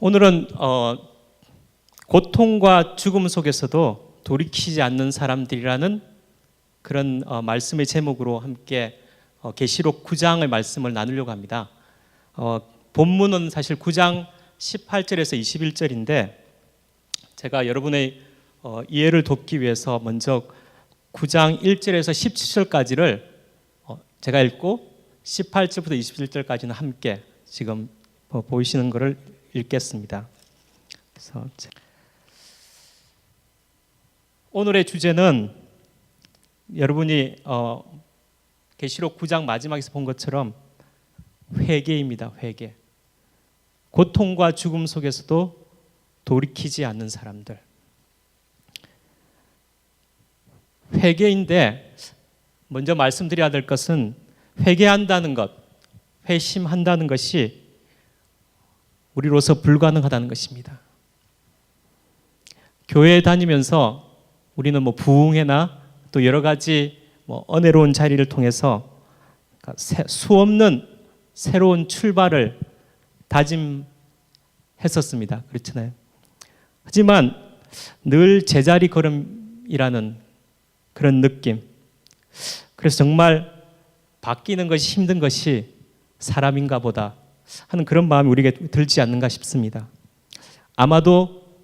오늘은 고통과 죽음 속에서도 돌이키지 않는 사람들이라는 그런 말씀의 제목으로 함께 계시록 9장의 말씀을 나누려고 합니다. 본문은 사실 9장 18절에서 21절인데 제가 여러분의 이해를 돕기 위해서 먼저 9장 1절에서 17절까지를 제가 읽고 18절부터 21절까지는 함께 지금 보이시는 것을 읽겠습니다. 그래서 오늘의 주제는 여러분이 계시록 9장 마지막에서 본 것처럼 회개입니다. 회개. 고통과 죽음 속에서도 돌이키지 않는 사람들. 회개인데 먼저 말씀드려야 될 것은 회개한다는 것, 회심한다는 것이 우리로서 불가능하다는 것입니다. 교회에 다니면서 우리는 부흥회나 또 여러 가지 은혜로운 자리를 통해서 수없는 새로운 출발을 다짐했었습니다. 그렇잖아요. 하지만 늘 제자리 걸음이라는 그런 느낌. 그래서 정말 바뀌는 것이 힘든 것이 사람인가 보다 하는 그런 마음이 우리에게 들지 않는가 싶습니다. 아마도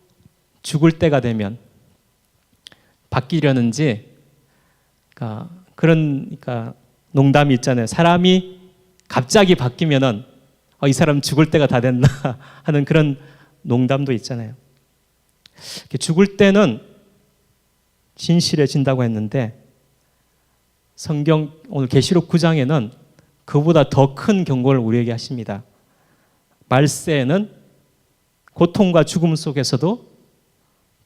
죽을 때가 되면 바뀌려는지 그러니까 농담이 있잖아요. 사람이 갑자기 바뀌면은 이 사람 죽을 때가 다 됐나 하는 그런 농담도 있잖아요. 죽을 때는 진실해진다고 했는데 성경 오늘 계시록 9장에는 그보다 더 큰 경고를 우리에게 하십니다. 말세에는 고통과 죽음 속에서도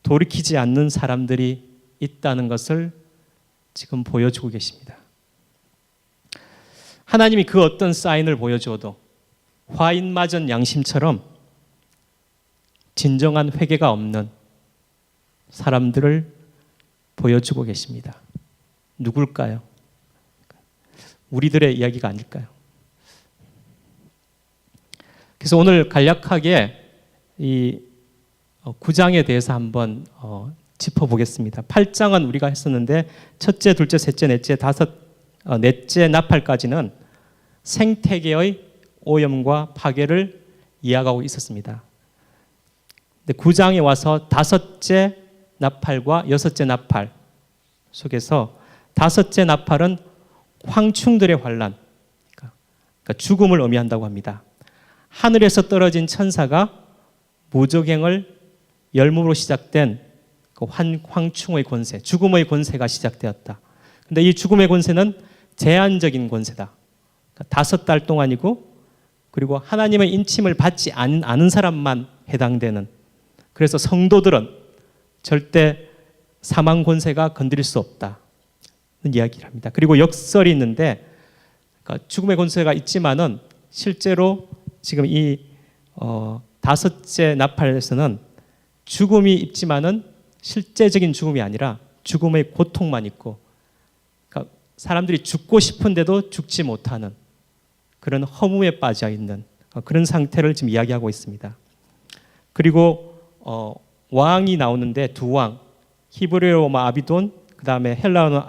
돌이키지 않는 사람들이 있다는 것을 지금 보여주고 계십니다. 하나님이 그 어떤 사인을 보여주어도 화인 맞은 양심처럼 진정한 회개가 없는 사람들을 보여주고 계십니다. 누굴까요? 우리들의 이야기가 아닐까요? 그래서 오늘 간략하게 이 9장에 대해서 한번 짚어보겠습니다. 8장은 우리가 했었는데 첫째, 둘째, 셋째, 넷째, 넷째 나팔까지는 생태계의 오염과 파괴를 이야기하고 있었습니다. 근데 9장에 와서 다섯째 나팔과 여섯째 나팔 속에서 다섯째 나팔은 황충들의 환난, 그러니까 죽음을 의미한다고 합니다. 하늘에서 떨어진 천사가 무적행을 열무로 시작된 그 황충의 권세, 죽음의 권세가 시작되었다. 그런데 이 죽음의 권세는 제한적인 권세다. 그러니까 5달 동안이고 그리고 하나님의 인침을 받지 않은 사람만 해당되는, 그래서 성도들은 절대 사망 권세가 건드릴 수 없다는 이야기를 합니다. 그리고 역설이 있는데 그러니까 죽음의 권세가 있지만은 실제로 지금 이 다섯째 나팔에서는 죽음이 있지만은 실제적인 죽음이 아니라 죽음의 고통만 있고, 그러니까 사람들이 죽고 싶은데도 죽지 못하는 그런 허무에 빠져 있는 그런 상태를 지금 이야기하고 있습니다. 그리고 왕이 나오는데 두 왕, 히브리어로 아비돈, 그 다음에 헬라어는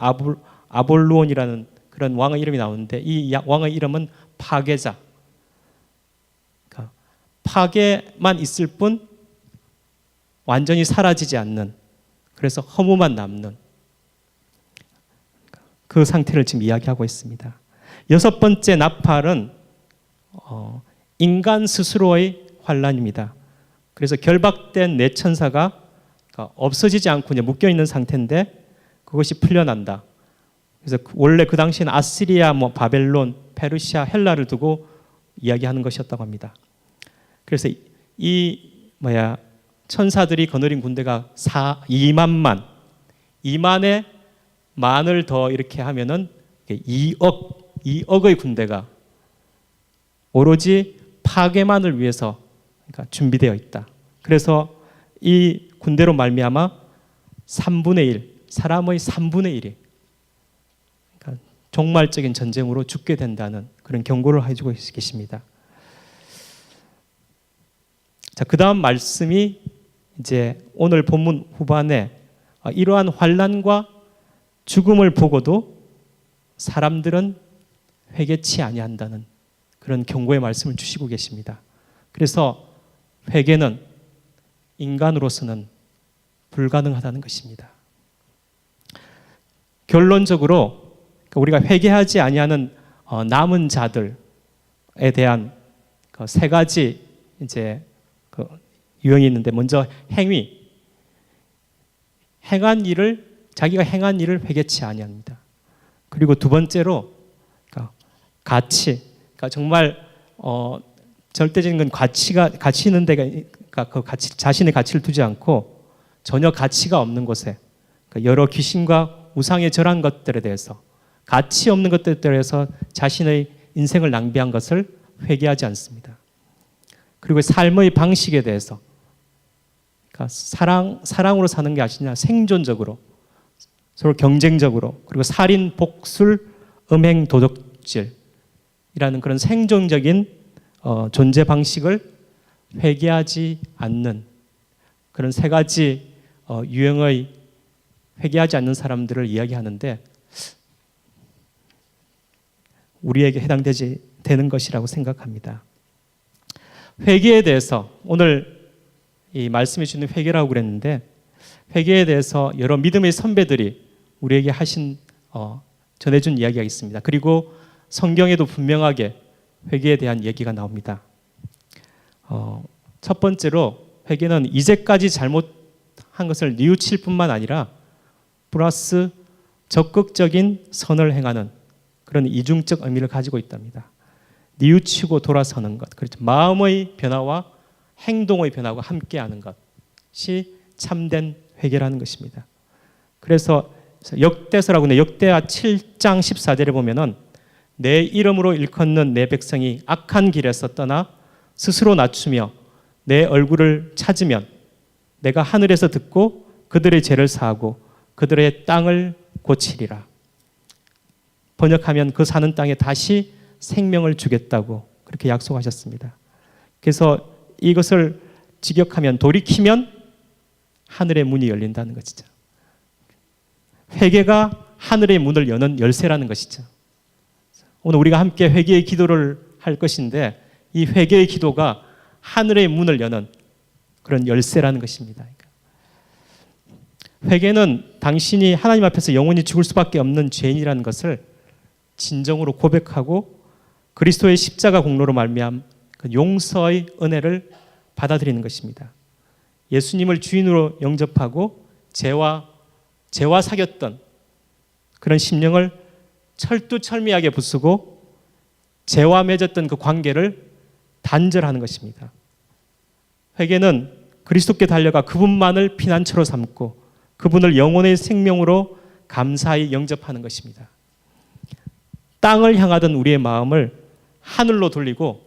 아볼루온이라는 그런 왕의 이름이 나오는데 이 왕의 이름은 파괴자. 그러니까 파괴만 있을 뿐 완전히 사라지지 않는, 그래서 허무만 남는 그 상태를 지금 이야기하고 있습니다. 여섯 번째 나팔은 인간 스스로의 환난입니다. 그래서 결박된 네 천사가 없어지지 않고 이제 묶여 있는 상태인데 그것이 풀려난다. 그래서 원래 그 당시에는 아시리아, 바벨론, 페르시아, 헬라를 두고 이야기하는 것이었다고 합니다. 그래서 천사들이 거느린 군대가 2만의 만을 더 이렇게 하면은 2억의 군대가 오로지 파괴만을 위해서 준비되어 있다. 그래서 이 군대로 말미암아 3분의 1, 사람의 3분의 1이 종말적인 전쟁으로 죽게 된다는 그런 경고를 해주고 계십니다. 자, 그다음 말씀이 이제 오늘 본문 후반에 이러한 환난과 죽음을 보고도 사람들은 회개치 아니한다는 그런 경고의 말씀을 주시고 계십니다. 그래서 회개는 인간으로서는 불가능하다는 것입니다. 결론적으로 우리가 회개하지 아니하는 남은 자들에 대한 세 가지 이제 유형이 있는데, 먼저 자기가 행한 일을 회개치 아니합니다. 그리고 두 번째로 가치, 정말 절대적인 건 가치 있는 데가 자신의 가치를 두지 않고 전혀 가치가 없는 곳에 여러 귀신과 우상에 절한 것들에 대해서, 가치 없는 것들에 대해서 자신의 인생을 낭비한 것을 회개하지 않습니다. 그리고 삶의 방식에 대해서, 사랑으로 사는 게 아니라 생존적으로, 서로 경쟁적으로, 그리고 살인, 복술, 음행, 도적질이라는 그런 생존적인 존재 방식을 회개하지 않는 그런 세 가지 유형의 회개하지 않는 사람들을 이야기하는데, 우리에게 되는 것이라고 생각합니다. 회개에 대해서, 오늘 이 말씀해 주는 회개라고 그랬는데, 회개에 대해서 여러 믿음의 선배들이 우리에게 전해준 이야기가 있습니다. 그리고 성경에도 분명하게 회개에 대한 얘기가 나옵니다. 첫 번째로, 회개는 이제까지 잘못한 것을 뉘우칠 뿐만 아니라 플러스 적극적인 선을 행하는 그런 이중적 의미를 가지고 있답니다. 뉘우치고 돌아서는 것, 그렇죠. 마음의 변화와 행동의 변화가 함께하는 것이 참된 회개라는 것입니다. 그래서 역대서라고 역대하 7장 14절에 보면은 내 이름으로 일컫는 내 백성이 악한 길에서 떠나 스스로 낮추며 내 얼굴을 찾으면 내가 하늘에서 듣고 그들의 죄를 사하고 그들의 땅을 고치리라. 번역하면 그 사는 땅에 다시 생명을 주겠다고 그렇게 약속하셨습니다. 그래서 이것을 직역하면, 돌이키면 하늘의 문이 열린다는 것이죠. 회개가 하늘의 문을 여는 열쇠라는 것이죠. 오늘 우리가 함께 회개의 기도를 할 것인데, 이 회개의 기도가 하늘의 문을 여는 그런 열쇠라는 것입니다. 회개는 당신이 하나님 앞에서 영원히 죽을 수밖에 없는 죄인이라는 것을 진정으로 고백하고 그리스도의 십자가 공로로 말미암은 그 용서의 은혜를 받아들이는 것입니다. 예수님을 주인으로 영접하고 죄와 사귀었던 그런 심령을 철두철미하게 부수고 죄와 맺었던 그 관계를 단절하는 것입니다. 회개는 그리스도께 달려가 그분만을 피난처로 삼고 그분을 영혼의 생명으로 감사히 영접하는 것입니다. 땅을 향하던 우리의 마음을 하늘로 돌리고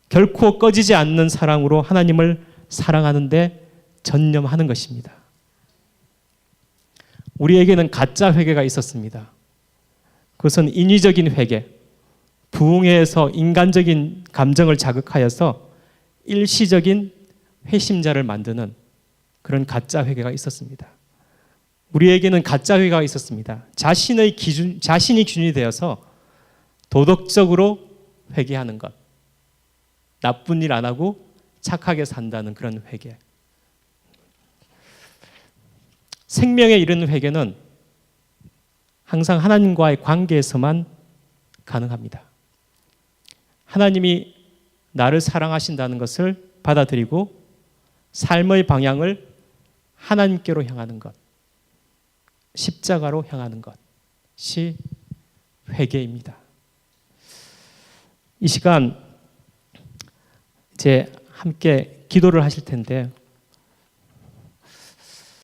결코 꺼지지 않는 사랑으로 하나님을 사랑하는 데 전념하는 것입니다. 우리에게는 가짜 회개가 있었습니다. 그것은 인위적인 회개, 부흥회에서 인간적인 감정을 자극하여서 일시적인 회심자를 만드는 그런 가짜 회개가 있었습니다. 우리에게는 가짜 회개가 있었습니다. 자신이 기준이 되어서 도덕적으로 회개하는 것, 나쁜 일 안 하고 착하게 산다는 그런 회개. 생명에 이르는 회개는 항상 하나님과의 관계에서만 가능합니다. 하나님이 나를 사랑하신다는 것을 받아들이고 삶의 방향을 하나님께로 향하는 것, 십자가로 향하는 것이 회개입니다. 이 시간 이제 함께 기도를 하실 텐데,